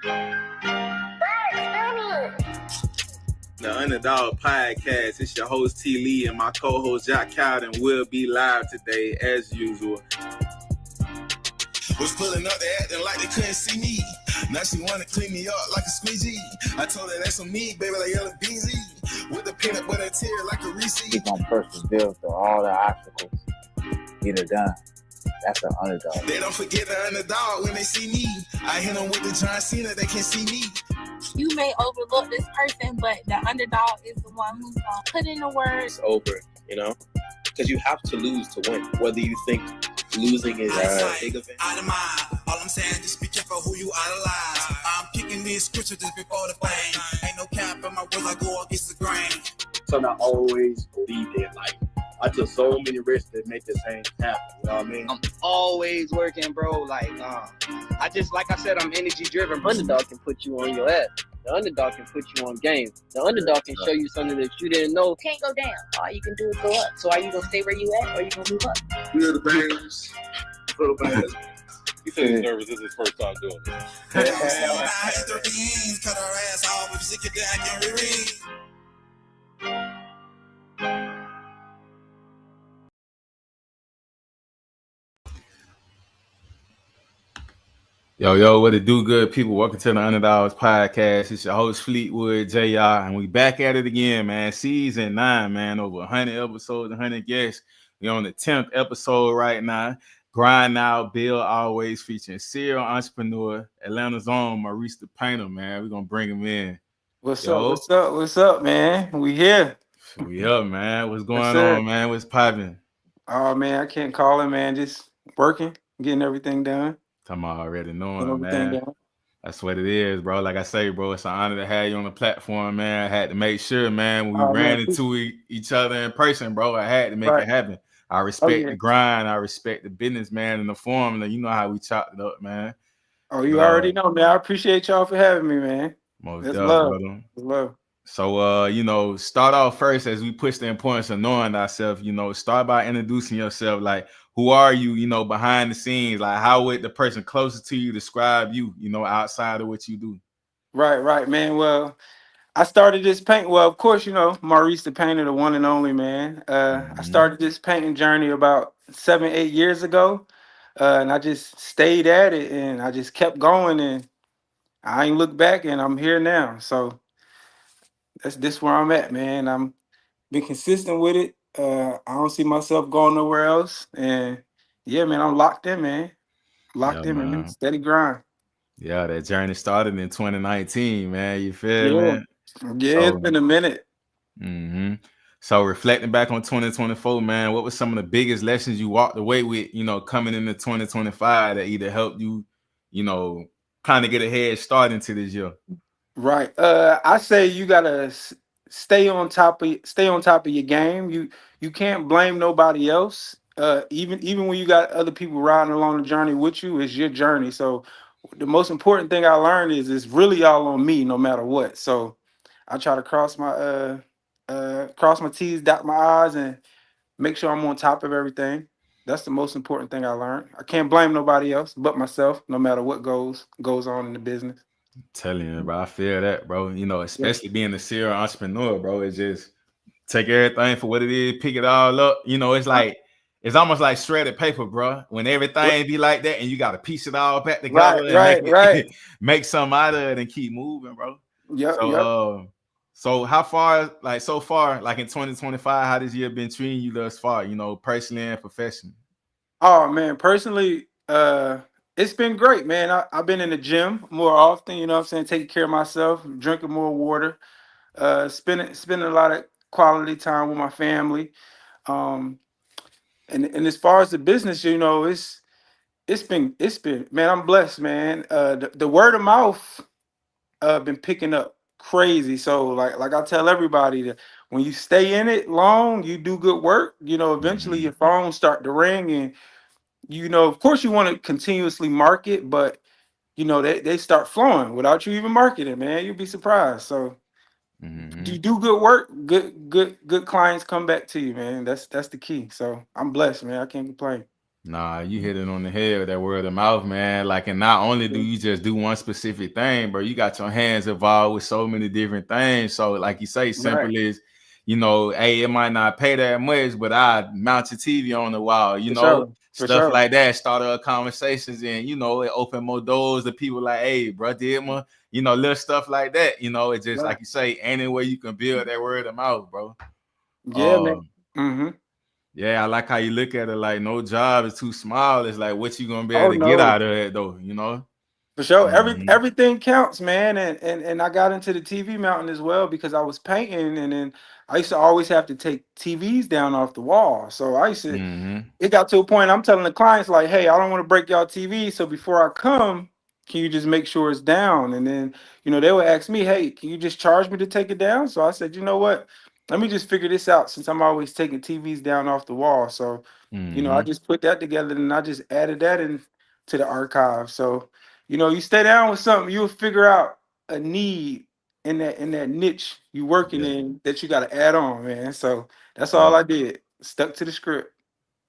The Underdog Podcast. It's your host T. Lee and my co-host Jack Cowden will be live today as usual. Was pulling up, they acting like they couldn't see me. Now she wanna clean me up like a squeegee. I told her that's on me, baby, like yellow BZ. With the peanut butter tear like a Reese. Keep on persevere through all the obstacles. Get it done. That's an underdog. They don't forget the underdog when they see me. I hit them with the John Cena, they can't see me. You may overlook this person, but the underdog is the one who's gonna put in the work. It's over, you know? Because you have to lose to win. Whether you think losing is a big event. Out of mind. All I'm saying, just be careful who you idolize. I'm kicking these scriptures just before the fame. Ain't no cap in my words, I go against the grain. So I always believe in life. I took so many risks to make this thing happen. You know what I mean? I'm always working, bro. Like I said, I'm energy driven. Underdog can put you on your ass. The underdog can put you on game. The underdog can show you something that you didn't know. Can't go down. All you can do is go up. So are you gonna stay where you at, or are you gonna move up? Feel the bangers. Feel the bangers. He said he's nervous. This is his first time doing it. Cut her ass off with sick down and reread. Yo, what it do, good people? Welcome to the Underdogs Podcast. It's your host Fleetwood JR, and we back at it again, man. Season 9, man. Over 100 episodes, 100 guests. We on the 10th episode right now. Grind Now, Bill Always, featuring Serial Entrepreneur, Atlanta's own Mauricethepainter, man. We're gonna bring him in. What's up, man? We here. We up, man. What's going on, man? What's popping? Oh man, I can't call it, man. Just working, getting everything done. I'm already knowing, man. That's what it is, bro. Like I say, bro, it's an honor to have you on the platform, man. I had to make sure, man, when we ran into each other in person, bro, I had to make it happen. I respect the grind. I respect the business, man, and the formula. You know how we chopped it up, man. Oh, you already know, man. I appreciate y'all for having me, man. Most That's love, brother. Love. So, start off first as we push the importance of knowing ourselves. Start by introducing yourself. Like, who are you? Behind the scenes. Like, how would the person closest to you describe you? Outside of what you do. Right, man. Well, I started this paint. Well, of course, Mauricethepainter, the one and only, man. I started this painting journey about 7-8 years ago, and I just stayed at it, and I just kept going, and I ain't looked back, and I'm here now. So that's this where I'm at, man. I'm been consistent with it. I don't see myself going nowhere else, and yeah, man, I'm locked in, man. Man. Steady grind. Yeah, that journey started in 2019, man. You feel me? Yeah, it's been a minute. So reflecting back on 2024, man, what were some of the biggest lessons you walked away with, coming into 2025 that either helped you, kind of get a head start into this year? Right. I say you gotta stay on top of your game. You can't blame nobody else. Even when you got other people riding along the journey with you, it's your journey. So the most important thing I learned is it's really all on me, no matter what. So I try to cross my T's, dot my I's, and make sure I'm on top of everything. That's the most important thing I learned. I can't blame nobody else but myself, no matter what goes on in the business. I'm telling you, bro, I feel that, bro. Especially being a serial entrepreneur, bro. It's just take everything for what it is, pick it all up. It's like it's almost like shredded paper, bro. When everything be like that, and you got to piece it all back together, right. Make something out of it and keep moving, bro. Yeah. So how far, like so far, like in 2025, how this year been treating you thus far? Personally and professionally. Oh man, personally, it's been great, man. I've been in the gym more often, you know what I'm saying, taking care of myself, drinking more water, spending a lot of quality time with my family. And as far as the business, it's been man, I'm blessed, man. The word of mouth been picking up crazy. So like I tell everybody that when you stay in it long, you do good work, eventually your phone start to ring, and of course you want to continuously market, but they start flowing without you even marketing, man. You'll be surprised. So you do good work, good clients come back to you, man. That's the key. So I'm blessed, man. I can't complain. Nah, you hit it on the head with that word of mouth, man. Like, and not only do you just do one specific thing, bro, you got your hands involved with so many different things. So, like you say, simple Right. is, hey, it might not pay that much, but I mount your TV on the wall, For sure. For stuff sure. like that. Start up conversations, and it open more doors to people like, hey, bro, did my, little stuff like that. It's just Right. like you say, any way you can build that word of mouth, bro. Yeah, man. Um, Mm-hmm. yeah, I like how you look at it. Like, no job is too small. It's like, what you gonna be able Oh to get no. out of it, though? For sure, Mhm. everything counts, man. And I got into the TV mountain as well because I was painting, and then I used to always have to take TVs down off the wall. So I used to. Mhm. It got to a point I'm telling the clients like, "Hey, I don't want to break y'all TV, so before I come, can you just make sure it's down?" And then they would ask me, "Hey, can you just charge me to take it down?" So I said, "You know what? Let me just figure this out since I'm always taking TVs down off the wall." So I Mhm. just put that together and I just added that in to the archive. So you stay down with something, you'll figure out a need in that niche you working Yeah. in that you got to add on, man. So that's all Yeah. I did. Stuck to the script.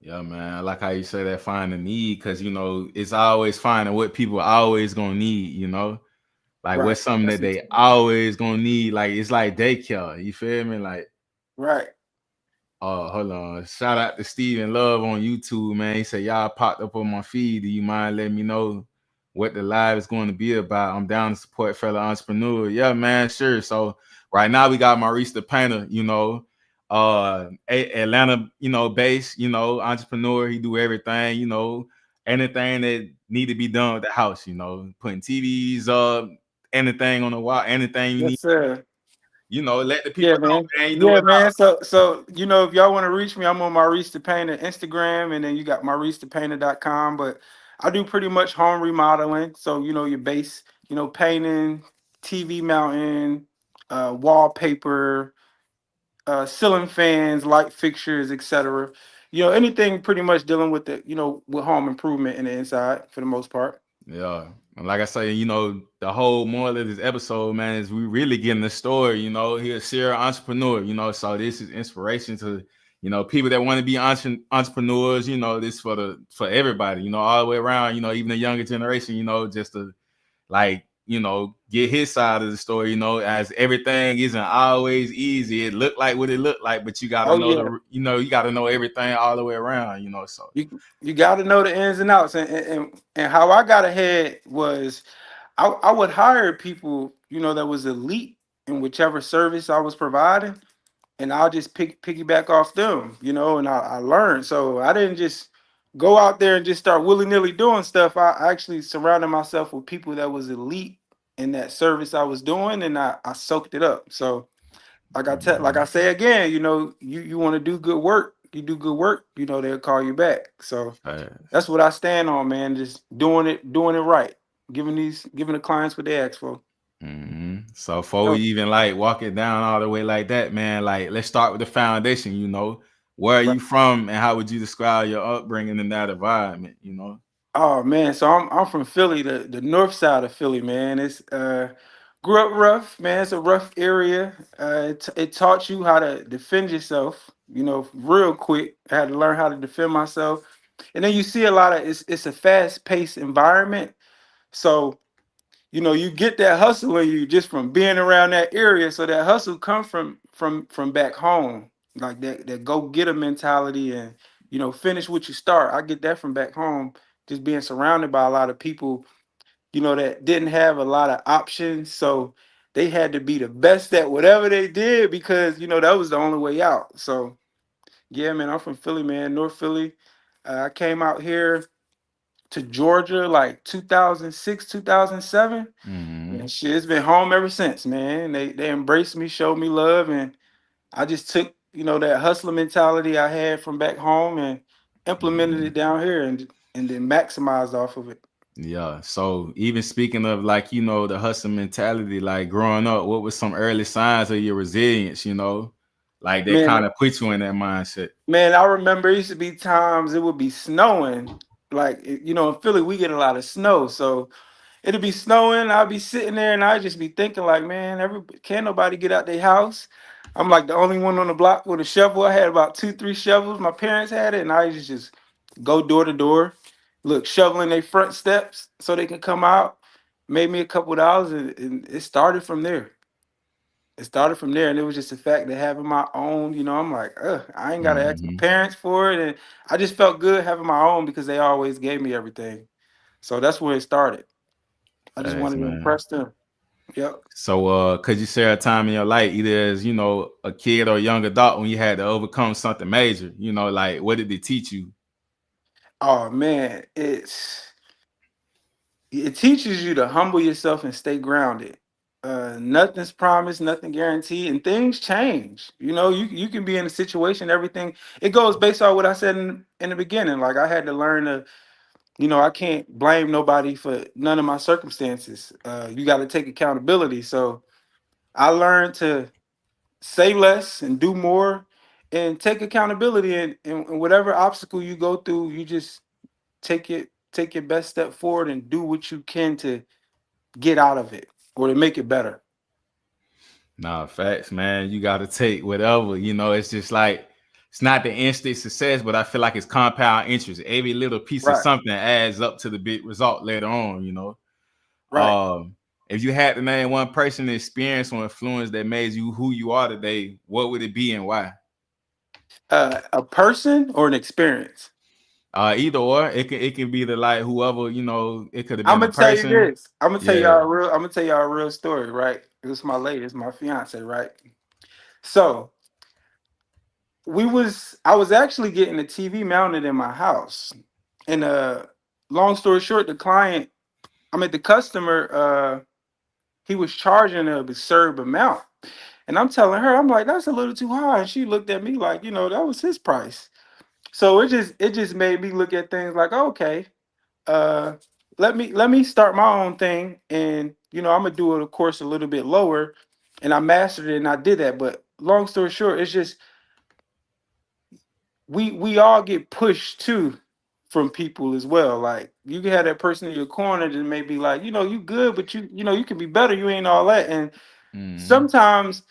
Yeah, man. I like how you say that find a need, because it's always finding what people always gonna need. Like, Right. what's something That's that it. they always gonna need. Like, it's like daycare. You feel me? Like, Right. oh, hold on. Shout out to Steven Love on YouTube, man. He said, y'all popped up on my feed. Do you mind letting me know what the live is going to be about? I'm down to support fellow entrepreneurs. Yeah, man, sure. So right now we got Mauricethepainter, Atlanta, based, entrepreneur. He do everything, anything that need to be done with the house, putting TVs up, anything on the wall, anything you need, Yes, sir. let the Yeah, people know, man. man. You do Yeah, it man. So if y'all want to reach me, I'm on Maurice the Painter Instagram, and then you got mauricethepainter.com. But I do pretty much home remodeling. So your base, painting, TV mounting, wallpaper, ceiling fans, light fixtures, etc. Anything pretty much dealing with with home improvement in the inside for the most part. Yeah. And like I say, the whole moral of this episode, man, is we really getting the story, he's a serial entrepreneur, so this is inspiration to, people that want to be entrepreneurs, this for everybody, all the way around, even the younger generation, just to like, get his side of the story, as everything isn't always easy. It looked like what it looked like, but you gotta Oh know yeah. you gotta know everything all the way around, so You got to know the ins and outs, and how I got ahead was I would hire people that was elite in whichever service I was providing, and I'll just piggyback off them, and I learned. So I didn't just go out there and just start willy nilly doing stuff. I actually surrounded myself with people that was elite in that service I was doing, and I soaked it up. So like I Mhm. say again, you want to do good work, you do good work, they'll call you back. So that's what I stand on, man. Just doing it right, giving the clients what they ask for. So before we Oh, even like walk it down all the way like that, man, like let's start with the foundation. Where are right. you from, and how would you describe your upbringing in that environment? Oh man, so I'm from Philly, the north side of Philly, man. It's grew up rough, man. It's a rough area. It taught you how to defend yourself, real quick. I had to learn how to defend myself, and then you see a lot of it's a fast paced environment. So you get that hustle in you just from being around that area. So that hustle come from back home, like that go get a mentality, and finish what you start. I get that from back home, just being surrounded by a lot of people, that didn't have a lot of options. So they had to be the best at whatever they did because that was the only way out. So yeah, man, I'm from Philly, man, North Philly. I came out here to Georgia like 2006, 2007. Mm-hmm. And shit, it's been home ever since, man. They embraced me, showed me love, and I just took that hustler mentality I had from back home and implemented Mm-hmm. it down here, and then maximized off of it. Yeah. So even speaking of like, the hustle mentality, like growing up, what was some early signs of your resilience, like that Man, kind of put you in that mindset? man, I remember it used to be times it would be snowing. Like in Philly, we get a lot of snow, so it'd be snowing. I'd be sitting there and I'd just be thinking like, man, can't nobody get out their house. I'm like the only one on the block with a shovel. I had about 2, 3 shovels. My parents had it, and I was just go door to door, look, shoveling their front steps so they can come out. Made me a couple of dollars, and it started from there. It started from there, and it was just the fact that having my own, I'm like, I ain't gotta ask my Mm-hmm. parents for it, and I just felt good having my own because they always gave me everything. So that's where it started. I just Thanks, wanted to man. impress them. Yep. So, could you share a time in your life, either as a kid or a young adult, when you had to overcome something major? Like what did it teach you? Oh man, it teaches you to humble yourself and stay grounded. Nothing's promised, nothing guaranteed, and things change. You can be in a situation, everything it goes based on what I said in the beginning. Like I had to learn to, I can't blame nobody for none of my circumstances. You got to take accountability. So I learned to say less and do more, and take accountability. And whatever obstacle you go through, you just take your best step forward and do what you can to get out of it or to make it better. Nah, facts, man. You got to take whatever. It's just like it's not the instant success, but I feel like it's compound interest. Every little piece of Right. something adds up to the big result later on. Right. If you had to name one person, experience, or influence that made you who you are today, what would it be and why? A person or an experience? Either or. It can be the like whoever, it could have I'm been a gonna tell you person. this. I'm Yeah. gonna tell y'all a real story, right? It was my lady, it's my fiance, right? So I was actually getting a TV mounted in my house. And long story short, the customer, he was charging an absurd amount. And I'm telling her, I'm like, that's a little too high. And she looked at me like, that was his price. So it just made me look at things like, okay, uh, let me start my own thing, and I'm gonna do it, of course, a little bit lower. And I mastered it, and I did that. But long story short, it's just we all get pushed too from people as well. Like you can have that person in your corner that may be like, you good, but you can be better. You ain't all that. And Mm-hmm. sometimes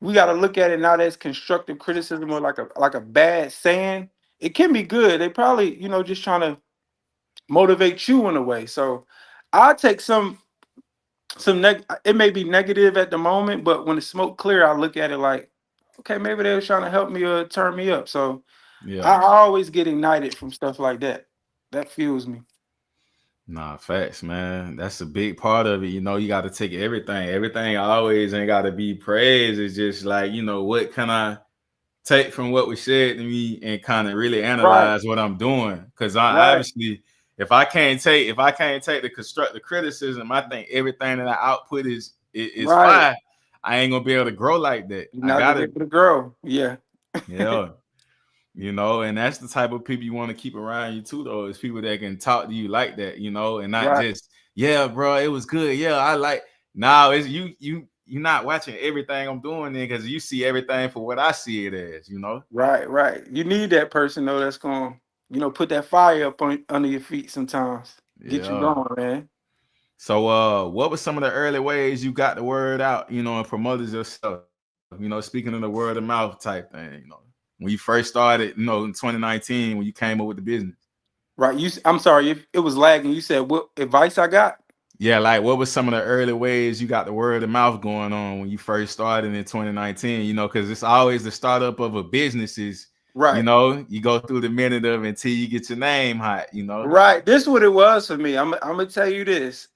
we got to look at it not as constructive criticism or like a bad saying. It can be good. They probably, just trying to motivate you in a way. So I take it may be negative at the moment, but when the smoke clear, I look at it like, okay, maybe they were trying to help me or turn me up. So Yeah. I always get ignited from stuff like that. That fuels me. Nah, facts, man. That's a big part of it. You got to take everything. Everything always ain't got to be praised. It's just like, what can I take from what was said to me and kind of really Right, analyze what I'm doing? Because I right, obviously, if I can't take the constructive criticism, I think everything that I output is right. fine. I ain't gonna be able to grow like that. You're I not gonna be gotta, able to grow. Yeah. yeah. And that's the type of people you want to keep around you too, though, is people that can talk to you like that, and not Right, just, yeah, bro, it was good. Yeah, I like. Now it's you not watching everything I'm doing then because you see everything for what I see it as. right. You need that person though that's gonna, put that fire up under your feet sometimes. Get you Yeah. going, man. So what were some of the early ways you got the word out, and promoted yourself? Speaking of the word of mouth type thing. When you first started, in 2019 when you came up with the business. Right. I'm sorry if it was lagging. You said what advice I got? Yeah, like what was some of the early ways you got the word of mouth going on when you first started in 2019? Because it's always the startup of a business is, Right. you go through the minute of until you get your name hot. Right. This is what it was for me. I'm gonna tell you this.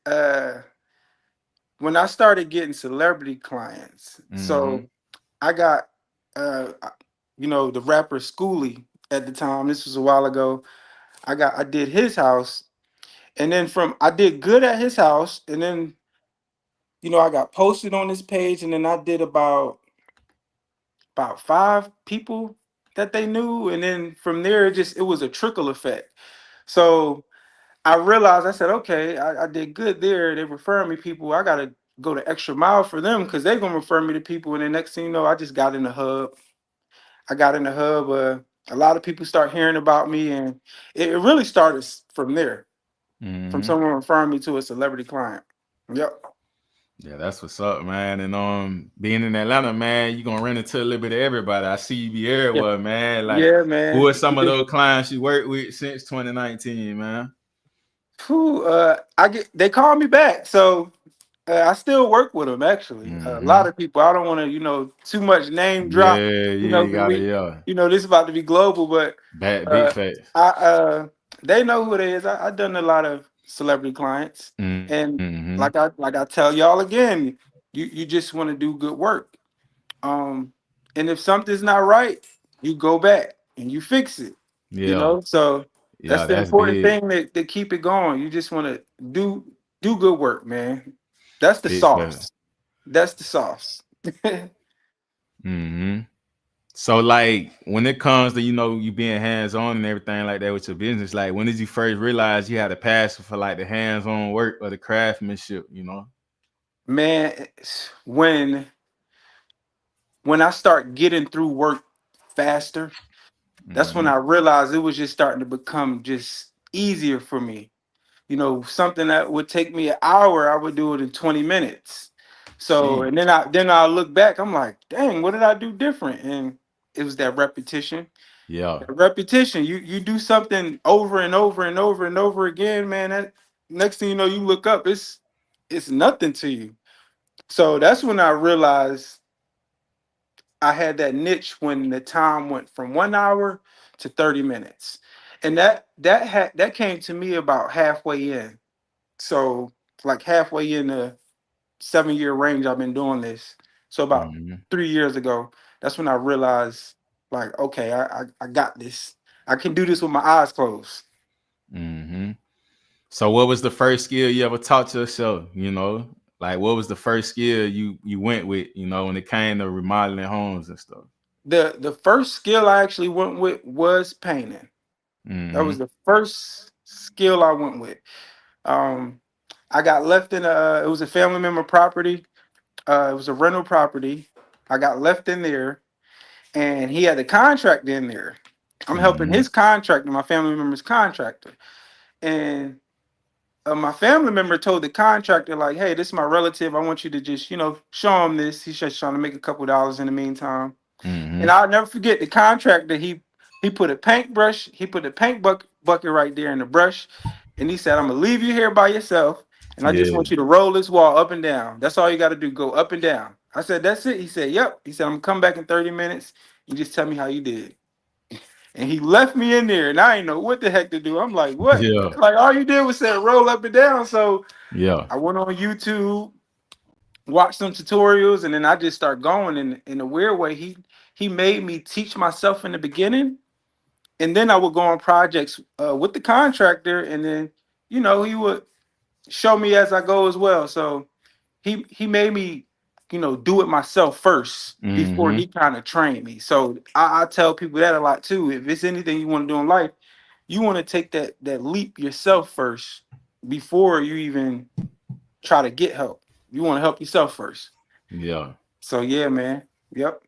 When I started getting celebrity clients, Mm-hmm. so I got the rapper Schoolie at the time. This was a while ago. I did his house, and then I did good at his house, and then I got posted on this page, and then I did about five people that they knew, and then from there it was a trickle effect. So I realized, I said, okay, I did good there. They referring me people. I gotta go the extra mile for them because they're gonna refer me to people. And the next thing you know, I just got in the hub. I got in the hub. A lot of people start hearing about me, and it really started from there, from Mm-hmm. someone referring me to a celebrity client. Yep. Yeah, that's what's up, man. And being in Atlanta, man, you gonna run into a little bit of everybody. I see you be Yeah, everywhere, man. Like, yeah, who man. are some of those clients you worked with since 2019, man? Whew, they call me back, so I still work with them. Actually, a lot Mm-hmm. of people. I don't want to, too much name drop. Yeah, You yeah, know, you 'cause gotta, we, yeah. this is about to be global, but Big uh, face. they know who it is. I done a lot of celebrity clients, and Mm-hmm. like I tell y'all again, you just want to do good work. Um, and if something's not right, you go back and you fix it. Yeah, So that's yeah, the that's important big. thing that keep it going. You just want to do good work, man. That's the Big face. sauce. That's the sauce. Mm-hmm. So like when it comes to you being hands on and everything like that with your business, like when did you first realize you had a passion for like the hands on work or the craftsmanship? Man, when I start getting through work faster, that's when Mm-hmm. I realized it was just starting to become just easier for me. Something that would take me an hour, I would do it in 20 minutes. So, She. and then I look back, I'm like, dang, what did I do different? And it was that repetition. Yeah. That repetition. You do something over and over and over and over again, man. That next thing you know, you look up, it's nothing to you. So that's when I realized I had that niche when the time went from 1 hour to 30 minutes. And that came to me about halfway in. So like halfway in the 7 year range I've been doing this. So about Mm-hmm. 3 years ago, that's when I realized, like, okay, I got this. I can do this with my eyes closed. Mm-hmm. So what was the first skill you ever taught yourself? Like what was the first skill you went with, when it came to remodeling homes and stuff? The first skill I actually went with was painting. That Mm-hmm. was the first skill I went with. Um, I got left in it was a family member property. It was a rental property. I got left in there, and he had a contract in there. I'm helping Mm-hmm. his contractor, my family member's contractor, and my family member told the contractor, like, "Hey, this is my relative. I want you to just, show him this. He's just trying to make a couple dollars in the meantime." And Mm-hmm. I'll never forget the contractor. He put a paintbrush. He put a bucket right there in the brush, and he said, "I'm gonna leave you here by yourself, and I just Yeah. want you to roll this wall up and down. That's all you got to do. Go up and down." I said, "That's it." He said, "Yep." He said, "I'm gonna come back in 30 minutes. You just tell me how you did." And he left me in there, and I didn't know what the heck to do. I'm like, "What?" Yeah. Like all you did was say roll up and down. So Yeah. I went on YouTube, watched some tutorials, and then I just start going. And in a weird way, he made me teach myself in the beginning, and then I would go on projects with the contractor, and then he would show me as I go as well. So he made me do it myself first before Mm-hmm. he kind of trained me. So I tell people that a lot too. If it's anything you want to do in life, you want to take that leap yourself first before you even try to get help. You want to help yourself first. Yeah. So yeah, man. Yep.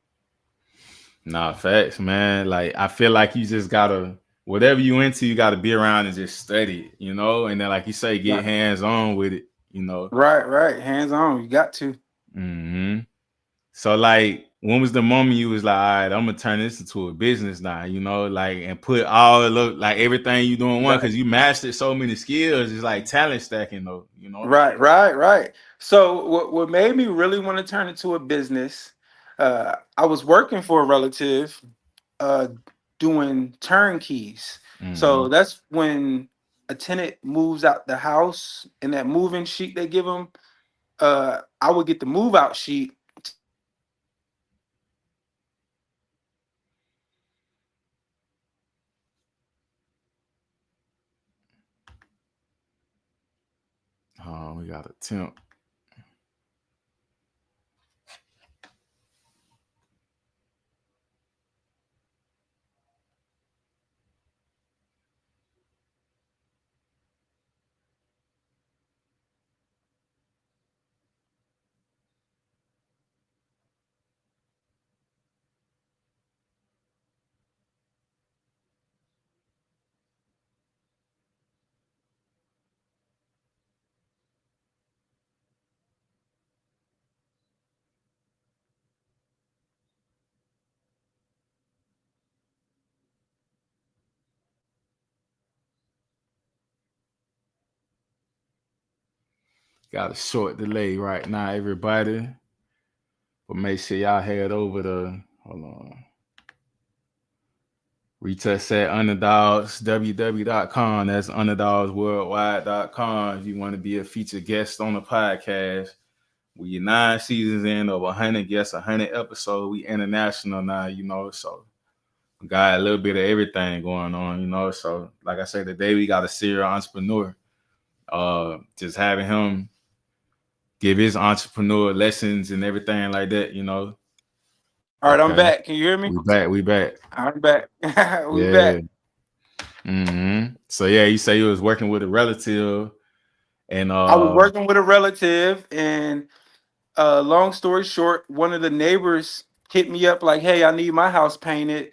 Nah, facts, man. Like I feel like you just gotta whatever you into, you gotta be around and just study it. And then like you say, get Right. hands on with it. Right. Hands on. You got to. Mm-hmm. So like when was the moment you was like, all right, I'm gonna turn this into a business now, like and put all like everything you doing one Right. because you mastered so many skills. It's like talent stacking though. Right. So what made me really want to turn it to a business? I was working for a relative, uh, doing turnkeys. Mm-hmm. So that's when a tenant moves out the house, and that moving sheet they give them, I would get the move out sheet. Oh, we got a temp. Got a short delay right now, everybody. But make sure y'all head over to, hold on. Retouch at Underdogs, www.com. That's underdogsworldwide.com. If you want to be a featured guest on the podcast, we 9 seasons in, over 100 guests, 100 episodes. We international now, you know, so we got a little bit of everything going on, you know. So, like I said, today we got a serial entrepreneur. Just having him give his entrepreneur lessons and everything like that, you know. All right, I'm back. Can you hear me? We back. I'm back. We Yeah. back. So yeah, you say you was working with a relative, and I was working with a relative, and long story short, one of the neighbors hit me up like, "Hey, I need my house painted."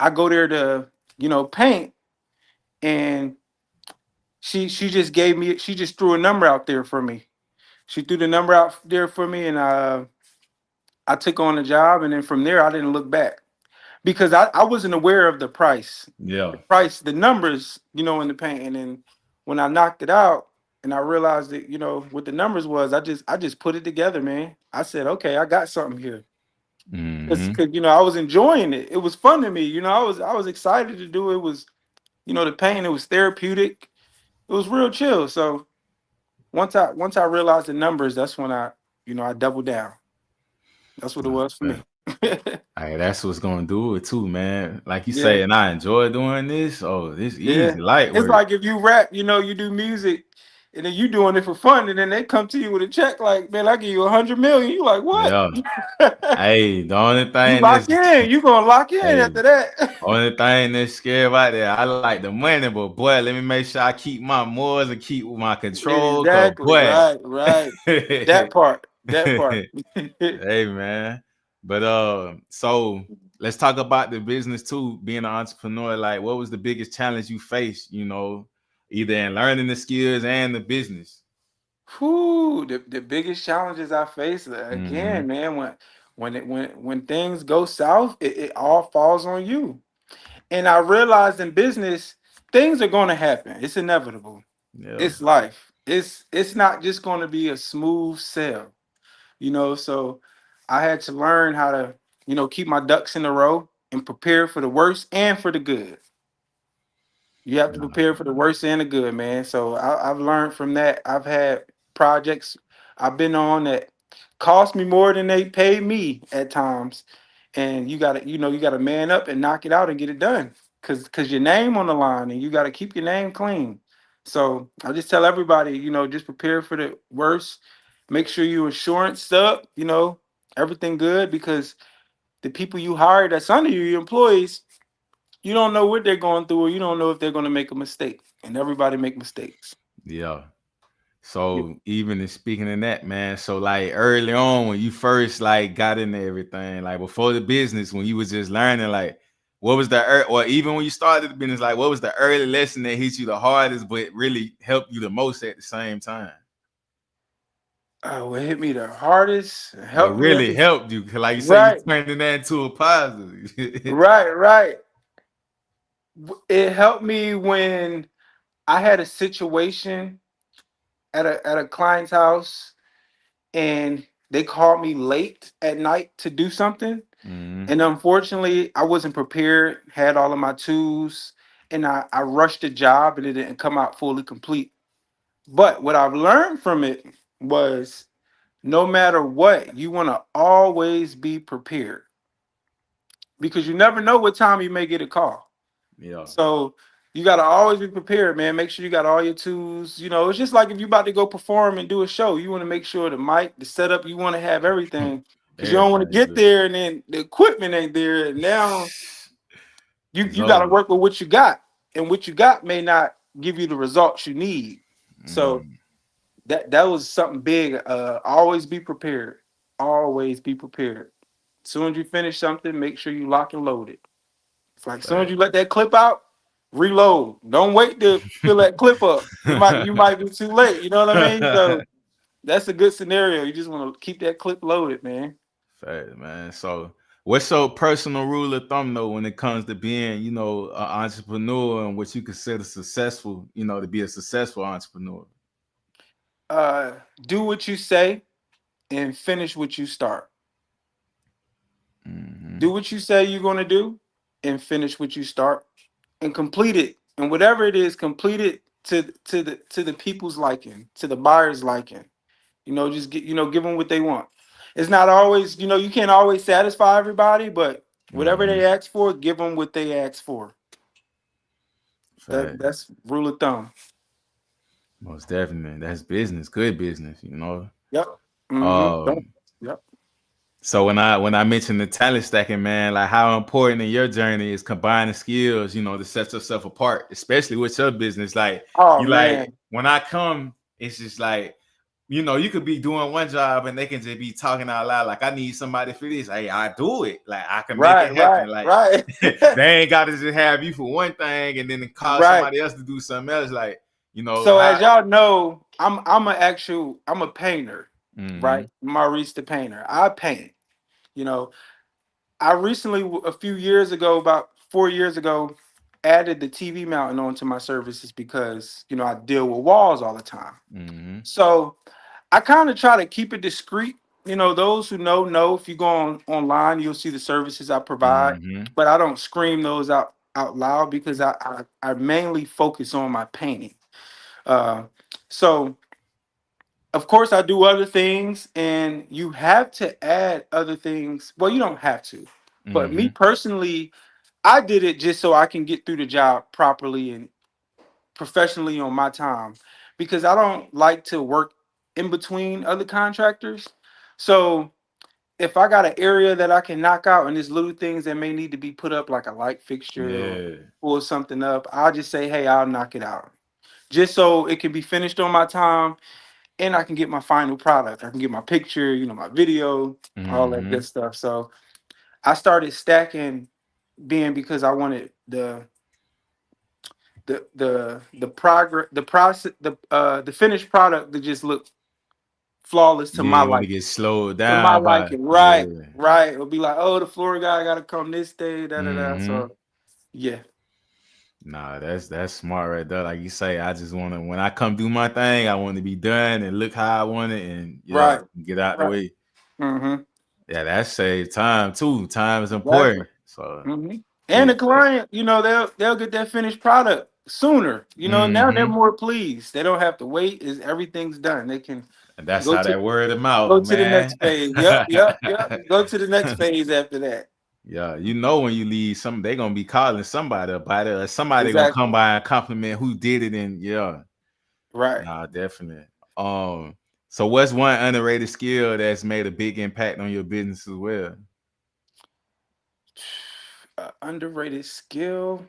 I go there to, paint, and she just she just threw a number out there for me. She threw the number out there for me, and I took on the job, and then from there I didn't look back because I wasn't aware of the price. Yeah. The numbers, in the paint. And then when I knocked it out and I realized that, what the numbers was, I just put it together, man. I said, okay, I got something here. Because I was enjoying it. It was fun to me. I was excited to do it. It was, the paint, it was therapeutic. It was real chill. So once I realized the numbers, that's when I doubled down. That's what it was for me. Hey, that's what's gonna do it too, man. Like you say, and I enjoy doing this. Oh, this easy, light work. It's like if you rap, you do music, and then you doing it for fun, and then they come to you with a check like, man, I give you 100 million. You like, what? Yeah. Hey, the only thing you gonna lock in after that. Only thing that's scary about that, I like the money, but boy, let me make sure I keep my morals and keep my control. Exactly. Boy. Right. That part. Hey, man. But so let's talk about the business too. Being an entrepreneur, like, what was the biggest challenge you faced? Either in learning the skills and the business. The biggest challenges I face again, man. When things go south, it all falls on you. And I realized in business, things are going to happen. It's inevitable. Yeah. It's life. It's not just going to be a smooth sail, So I had to learn how to, keep my ducks in a row and prepare for the worst and for the good. You have to prepare for the worst and the good, man. So I've learned from that. I've had projects I've been on that cost me more than they paid me at times. And you gotta man up and knock it out and get it done. Cause your name on the line, and you gotta keep your name clean. So I just tell everybody, just prepare for the worst. Make sure your insurance up, everything good, because the people you hire that's under you, your employees, you don't know what they're going through, or you don't know if they're going to make a mistake. And everybody make mistakes. Yeah. So even in speaking of that, man, so like early on when you first like got into everything, like before the business, when you was just learning, like what was or even when you started the business, like what was the early lesson that hit you the hardest, but really helped you the most at the same time? What hit me the hardest? Helped you, like you say, you turning that into a positive. Right. It helped me when I had a situation at a client's house, and they called me late at night to do something. And unfortunately, I wasn't prepared, had all of my tools, and I rushed the job, and it didn't come out fully complete. But what I've learned from it was no matter what, you want to always be prepared, because you never know what time you may get a call. Yeah. So you got to always be prepared, man. Make sure you got all your tools. It's just like if you're about to go perform and do a show, you want to make sure the mic, the setup, you want to have everything, because you don't want to get there and then the equipment ain't there. And now you got to work with what you got, and what you got may not give you the results you need. So that was something big. Always be prepared. Always be prepared. As soon as you finish something, make sure you lock and load it. It's like as soon as you let that clip out, reload. Don't wait to fill that clip up. You might be too late. You know what I mean? So that's a good scenario. You just want to keep that clip loaded, man. Fair, man. So what's your personal rule of thumb though when it comes to being, an entrepreneur and what you consider successful, to be a successful entrepreneur? Do what you say and finish what you start. Mm-hmm. Do what you say you're going to do and finish what you start and complete it. And whatever it is, complete it to the people's liking, to the buyer's liking. Just give them what they want. It's not always, you can't always satisfy everybody, but whatever Mm-hmm. they ask for, give them what they ask for. Fact. That's rule of thumb. Most definitely. That's business, good business, Yep. Um, Yep. so when I mentioned the talent stacking, man, like how important in your journey is combining skills, to set yourself apart, especially with your business. Like Oh you like man. when I come, it's just like, you could be doing one job and they can just be talking out loud. Like, I need somebody for this. Hey, I do it. Like, I can make it happen. Like, Right. they ain't got to just have you for one thing and then call Right. somebody else to do something else. Like, So how. as y'all know, I'm a painter, Mm-hmm. right? Mauricethepainter. I paint. You know, I recently, a few years ago, about 4 years ago, added the TV mounting onto my services because I deal with walls all the time. Mm-hmm. So I kind of try to keep it discreet. Those who know, if you go online, you'll see the services I provide, Mm-hmm. but I don't scream those out loud because I mainly focus on my painting. Uh, so of course I do other things, and you have to add other things. Well, you don't have to, but Mm-hmm. me personally, I did it just so I can get through the job properly and professionally on my time, because I don't like to work in between other contractors. So if I got an area that I can knock out and there's little things that may need to be put up, like a light fixture or Yeah. pull something up, I'll just say, hey, I'll knock it out. Just so it can be finished on my time and I can get my final product. I can get my picture, my video, all that Mm-hmm. good stuff. So I started stacking being because I wanted the progress, the process, the finished product to just look flawless to You my ain't want to liking. get slowed To my down by. liking, right, Yeah. right. It'll be like, oh, the floor guy got to come this day, da da da. Mm-hmm. So yeah, Nah, that's smart right there. Like you say, I just want to, when I come do my thing, I want to be done and look how I want it and right, get out the right. way. Mm-hmm. Yeah, that saves time too. Time is Exactly. important. So Mm-hmm. And the big fact. client, they'll get that finished product sooner. Now they're Mm-hmm. more pleased. They don't have to wait. Is everything's done. They can And that's go how to that word of mouth, go to the man. next phase. Yep, yep, yep. Go to the next phase after that. Yeah, when you leave, they gonna be calling somebody about it, or somebody gonna come Exactly. by and compliment who did it, and yeah, Right. nah, definitely. So what's one underrated skill that's made a big impact on your business as well? Underrated skill.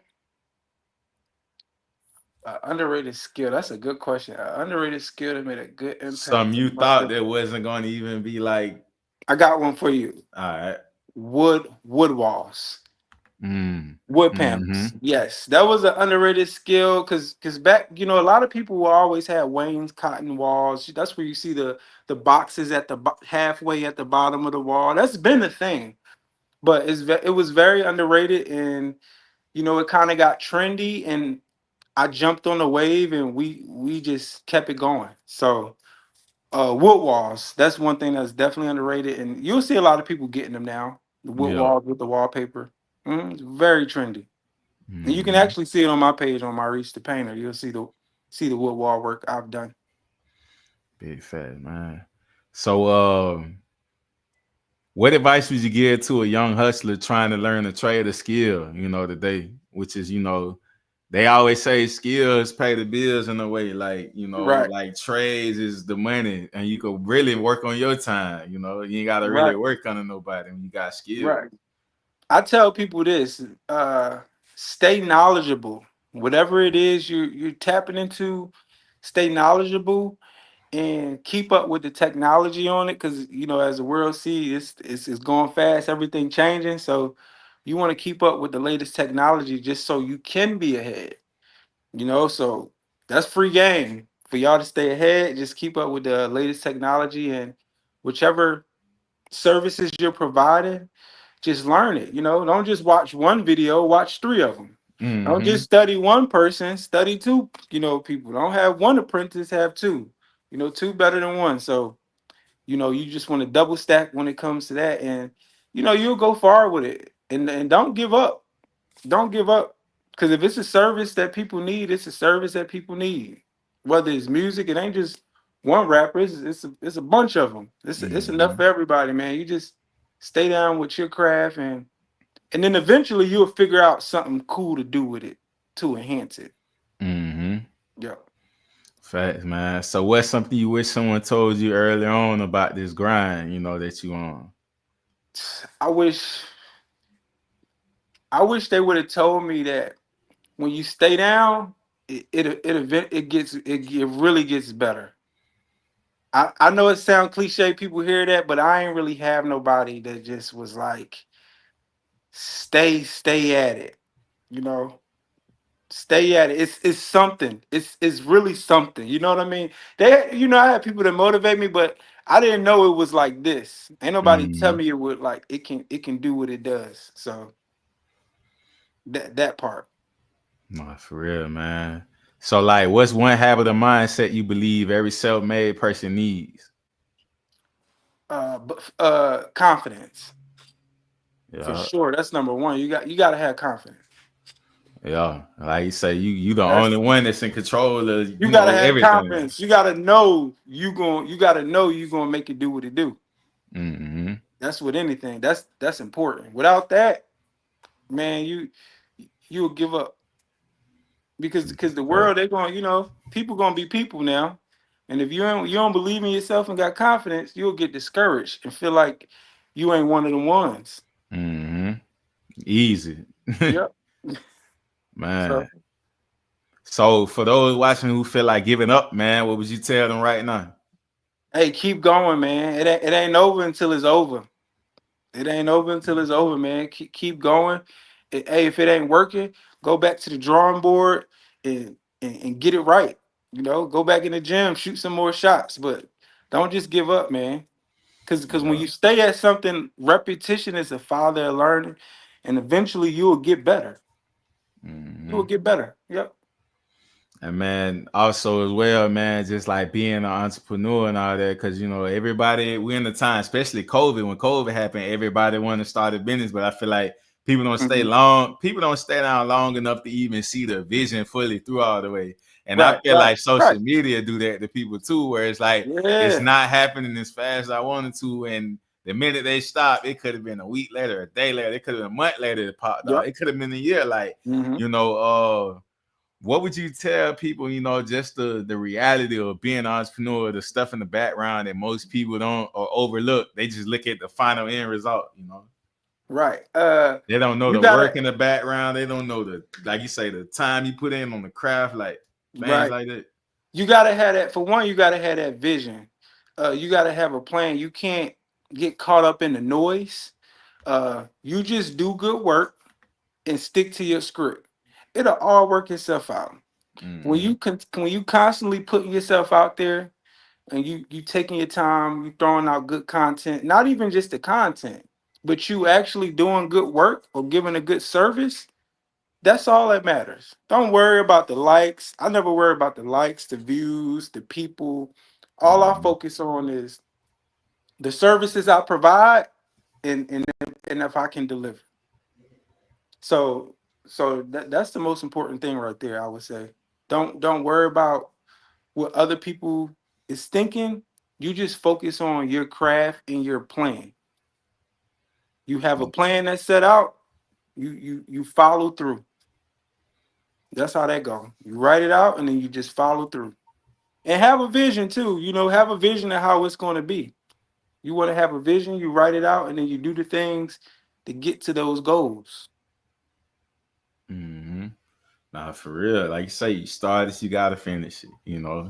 Underrated skill. That's a good question. Underrated skill that made a good Something impact you on my thought that business. wasn't gonna even be like, I got one for you. all right. Wood walls. Mm. Wood Mm-hmm. panels. Yes, that was an underrated skill because back, a lot of people will always have wainscoting walls. That's where you see the boxes at the halfway at the bottom of the wall. That's been a thing, but it was very underrated, and it kind of got trendy, and I jumped on the wave, and we just kept it going. So wood walls, that's one thing that's definitely underrated, and you'll see a lot of people getting them now. The wood Yeah. walls with the wallpaper. It's very trendy. And you can Mm-hmm. actually see it on my page on Mauricethepainter. You'll see the wood wall work I've done. Big fat man. So, what advice would you give to a young hustler trying to learn a trade or skill, today, which is, they always say skills pay the bills in a way, like, Right, like trades is the money and you could really work on your time, you ain't got to really right, work under nobody when you got skills. right. I tell people this: stay knowledgeable. Whatever it is you're tapping into, stay knowledgeable and keep up with the technology on it. Because as the world sees, it's going fast. Everything changing, so you want to keep up with the latest technology just so you can be ahead. So that's free game for y'all to stay ahead. Just keep up with the latest technology and whichever services you're providing, just learn it. Don't just watch one video, watch three of them. Don't Mm-hmm. just study one person, study two, people. Don't have one apprentice, have two. You know, two better than one. So, you know, you just want to double stack when it comes to that, and you know, you'll go far with it. And don't give up. Don't give up. Because if it's a service that people need, it's a service that people need. Whether it's music, it ain't just one rapper. It's a bunch of them. It's enough for everybody, man. You just stay down with your craft, and then eventually you'll figure out something cool to do with it to enhance it. Yeah. Facts, man. So what's something you wish someone told you earlier on about this grind, you know, that you on? I wish they would have told me that when you stay down, it really gets better. I know it sounds cliche, people hear that, but I ain't really have nobody that just was like, stay at it, you know. Stay at it. It's something. It's really something. You know what I mean? I had people that motivate me, but I didn't know it was like this. Ain't nobody tell me it would like it can do what it does. So that part. No, for real, man. So like what's one habit or mindset you believe every self-made person needs? Confidence. For Yeah. sure. That's number one. You gotta have confidence. Yeah. Like you say, you the That's- only one that's in control of You gotta have everything. confidence. You gotta know you gonna make it do what it do. That's with anything. That's important. Without that, man, you'll give up. Because the world, they're going, people gonna be people now. And if you don't believe in yourself and got confidence, you'll get discouraged and feel like you ain't one of the ones. Easy. Yep. Man. So for those watching who feel like giving up, man, what would you tell them right now? Hey, keep going, man. It ain't over until it's over. It ain't over until it's over, man. Keep going. Hey, if it ain't working, go back to the drawing board and get it right. You know, go back in the gym, shoot some more shots, but don't just give up, man. Because when you stay at something, repetition is the father of learning, and eventually you will get better. You will get better. Yep. And man, also as well, man, just like being an entrepreneur and all that, because everybody, we're in the time, especially COVID. When COVID happened, everybody wanted to start a business, but I feel like people don't stay down long enough to even see the vision fully through all the way. And I feel like social media do that to people too, where it's like it's not happening as fast as I wanted to, and the minute they stop, it could have been a week later, a day later, it could have been a month later it popped out. It could have been a year. Like what would you tell people, just the reality of being an entrepreneur, the stuff in the background that most people don't or overlook? They just look at the final end result, Right. They don't know the work in the background. They don't know like you say, the time you put in on the craft, like things like that. You gotta have that. For one, you gotta have that vision. You gotta have a plan. You can't get caught up in the noise. You just do good work and stick to your script. It'll all work itself out. When you constantly putting yourself out there and you taking your time, you throwing out good content, not even just the content, but you actually doing good work or giving a good service, that's all that matters. Don't worry about the likes. I never worry about the likes, the views, the people. All I focus on is the services I provide and if I can deliver. So that's the most important thing right there, I would say. Don't worry about what other people is thinking. You just focus on your craft and your plan. You have a plan that's set out, you follow through. That's how that go. You write it out and then you just follow through. And have a vision too. Have a vision of how it's going to be. You want to have a vision, you write it out, and then you do the things to get to those goals. Nah, for real. Like you say, you start it, you gotta finish it,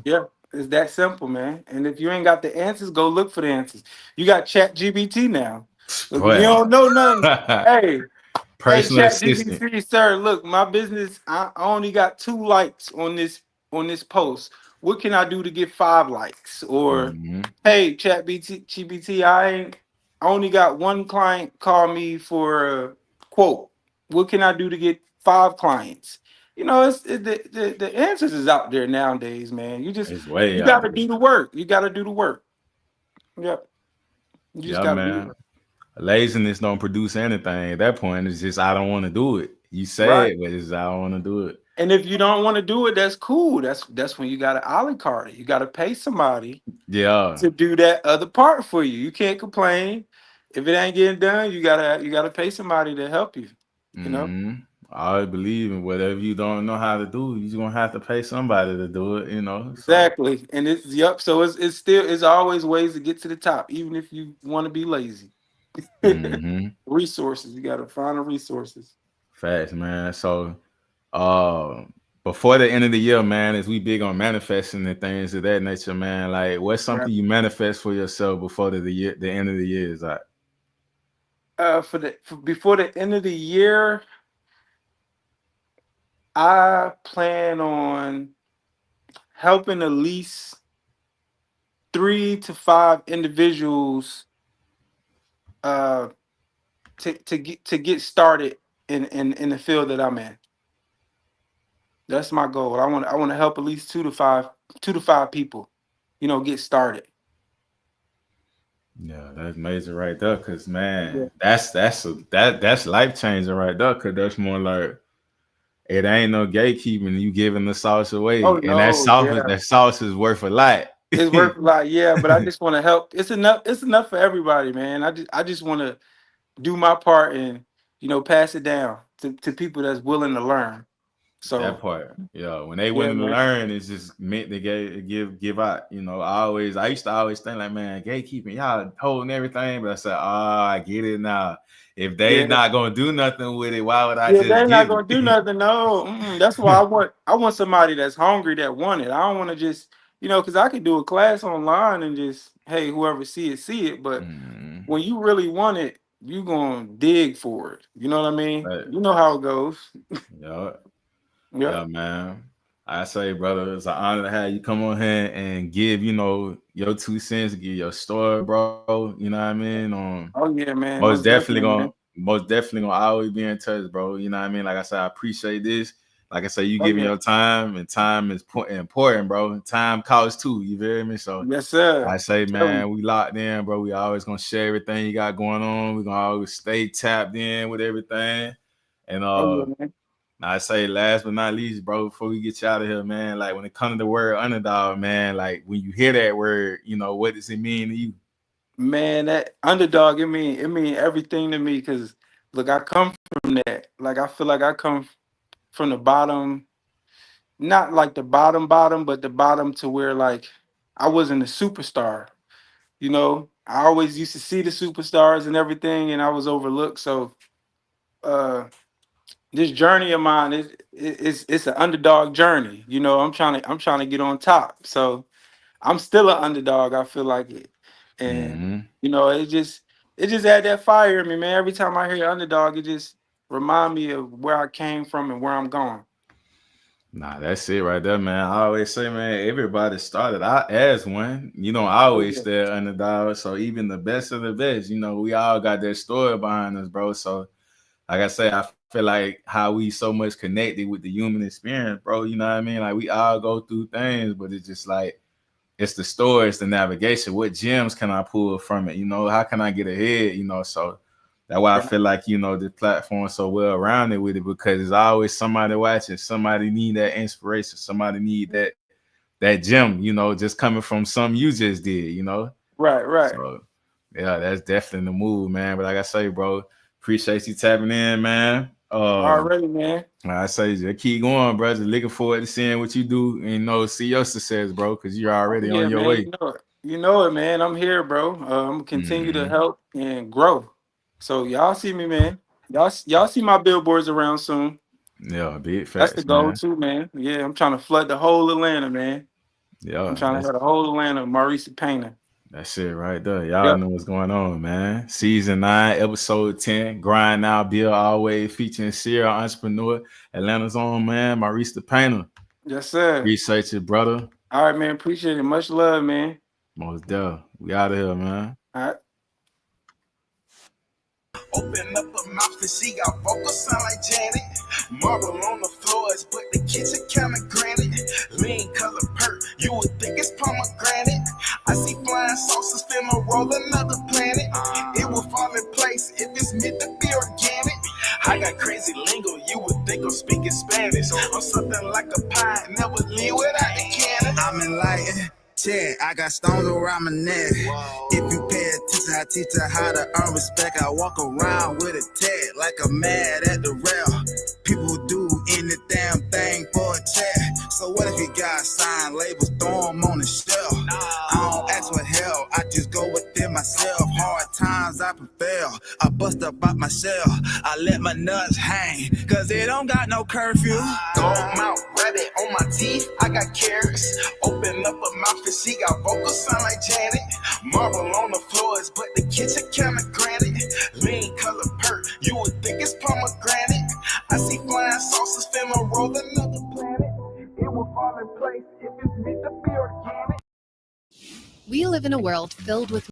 Yeah, it's that simple, man. And if you ain't got the answers, go look for the answers. You got ChatGPT now. Look, if you don't know nothing, hey, personal assistant. ChatGPT, sir, look, my business, I only got 2 likes on this post. What can I do to get 5 likes? Or hey, ChatGPT, I only got 1 client call me for a quote. What can I do to get 5 clients? you know, the answers is out there nowadays, man. It's way You out got to there. do the work. You got to do the work. Yep. You just Yeah, got to do the man. work. Laziness don't produce anything. At that point, it's just I don't want to do it. You say Right. it, but it's I don't want to do it. And if you don't want to do it, that's cool. That's when you got to ollie card it. You got to pay somebody Yeah. to do that other part for you. You can't complain if it ain't getting done. You gotta pay somebody to help you. You know. hmm I always believe in whatever you don't know how to do, you're gonna have to pay somebody to do it, you know. So Exactly. And it's yep. So it's always ways to get to the top, even if you want to be lazy. hmm Resources. You gotta find the resources. facts, man. So uh before the end of the year, man, as we big on manifesting and things of that nature, man, like what's Right. something you manifest for yourself before the end of the year is out? Before the end of the year, I plan on helping at least 3 to 5 individuals uh to get started in the field that I'm in. That's my goal. I want to help at least 2 to 5 people, get started. Yeah, that's major right there, cause Yeah. man, that's life changing right there, cause that's more like it ain't no gatekeeping. You giving the sauce away, Oh and that no, sauce yeah. that sauce is worth a lot. It's worth a lot, yeah, but I just want to help. It's enough for everybody, man. I just want to do my part and pass it down to people that's willing to learn. That So part, yeah. When they yeah, willing to man. learn, it's just meant to give out. You know, I used to always think like, man, gatekeeping, y'all holding everything, but I said, oh, I get it now. If they Yeah. not gonna do nothing with it, why would I Yeah, just they're not give gonna do it? nothing. No, that's why I want somebody that's hungry that want it. I don't want to just because I could do a class online and just hey whoever see it. But Mm, when you really want it, you gonna dig for it. You know what I mean? but, You know how it goes. yeah, Yeah. yeah, man. I say, brother, it's an honor to have you come on here and give, your 2 cents, give your story, bro. You know what I mean? Oh yeah, man. Most Most definitely definitely, gonna man. most definitely gonna always be in touch, bro. You know what I mean? Like I said, I appreciate this. Like I said, you Oh giving yeah. your time, and time is important, bro. Time costs too. You feel me? So Yes, sir. I say, Tell me. man, we locked in, bro. We always gonna share everything you got going on. We gonna always stay tapped in with everything. And Oh yeah, man. I say, last but not least, bro, before we get you out of here, man, like when it comes to the word underdog, man, like when you hear that word, what does it mean to you? Man, that underdog, it mean everything to me because look, I come from that. Like I feel like I come from the bottom, not like the bottom, but the bottom to where like I wasn't a superstar. I always used to see the superstars and everything, and I was overlooked. So uh this journey of mine it's an underdog journey. I'm trying to get on top. So I'm still an underdog. I feel like it, and Mm-hmm. it just had that fire in me, man. Every time I hear underdog, it just remind me of where I came from and where I'm going. Nah, that's it right there, man. I always say, man, everybody started out as one. I Oh always yeah, stay underdog. So even the best of the best, we all got that story behind us, bro. So like I say, I feel like how we so much connected with the human experience, bro. You know what I mean? Like we all go through things, but it's just like it's the story, it's the navigation. What gems can I pull from it? How can I get ahead? So that's why I yeah, feel like, the platform so well rounded with it because there's always somebody watching, somebody need that inspiration, somebody need that gem, just coming from something you just did. right. So yeah, that's definitely the move, man. But like I say, bro, appreciate you tapping in, man. Already, man. I say just keep going, bro. Just looking forward to seeing what you do and see your success, bro, because you're Oh already yeah, on your man. way. You know it, man. I'm here, bro. I'm gonna continue to Mm-hmm. help and grow. So y'all see me, man. Y'all see my billboards around soon. Yeah, big That's the facts, goal man. too, man. Yeah, I'm trying to flood the whole Atlanta, man. I'm Yeah, trying to that's have the whole Atlanta Mauricethepainter. that's it right there. Y'all Yep. know what's going on, man. Season 9, episode 10, Grind Now, Bill Always, featuring Serial Entrepreneur, Atlanta's own, man, Mauricethepainter. Yes, sir. Appreciate you, brother. All right, man. Appreciate it. Much love, man. Most definitely. We out of here, man. All right. Open up her mouth and she got vocals sound like Janet. Marble on the floors, but the kitchen counter granted. Lean color perk, you would think it's pomegranate. I see flying saucers finna roll another planet. It will fall in place if it's meant to be organic. I got crazy lingo, you would think I'm speaking Spanish. I'm something like a pie, never leave without the cannon. I'm enlightened. Check, I got stones around my neck. If you pay attention, I teach her how to earn respect. I walk around with a tag like I'm mad at the rail. People do any damn thing for a check. So what if you got signed labels, throw them on the shelf? I don't ask for help, I just go within myself. Hard times I prevail, I bust up out my shell. I let my nuts hang, cause it don't got no curfew. Gold mouth, rabbit on my teeth, I got carrots. Open up a mouth and she got vocals sound like Janet. Marble on the floors, but the kitchen counter granted. Lean color perk, you would think it's pomegranate. I see flying saucers finna roll another planet. It will fall in place if it's meant to be organic. We live in a world filled with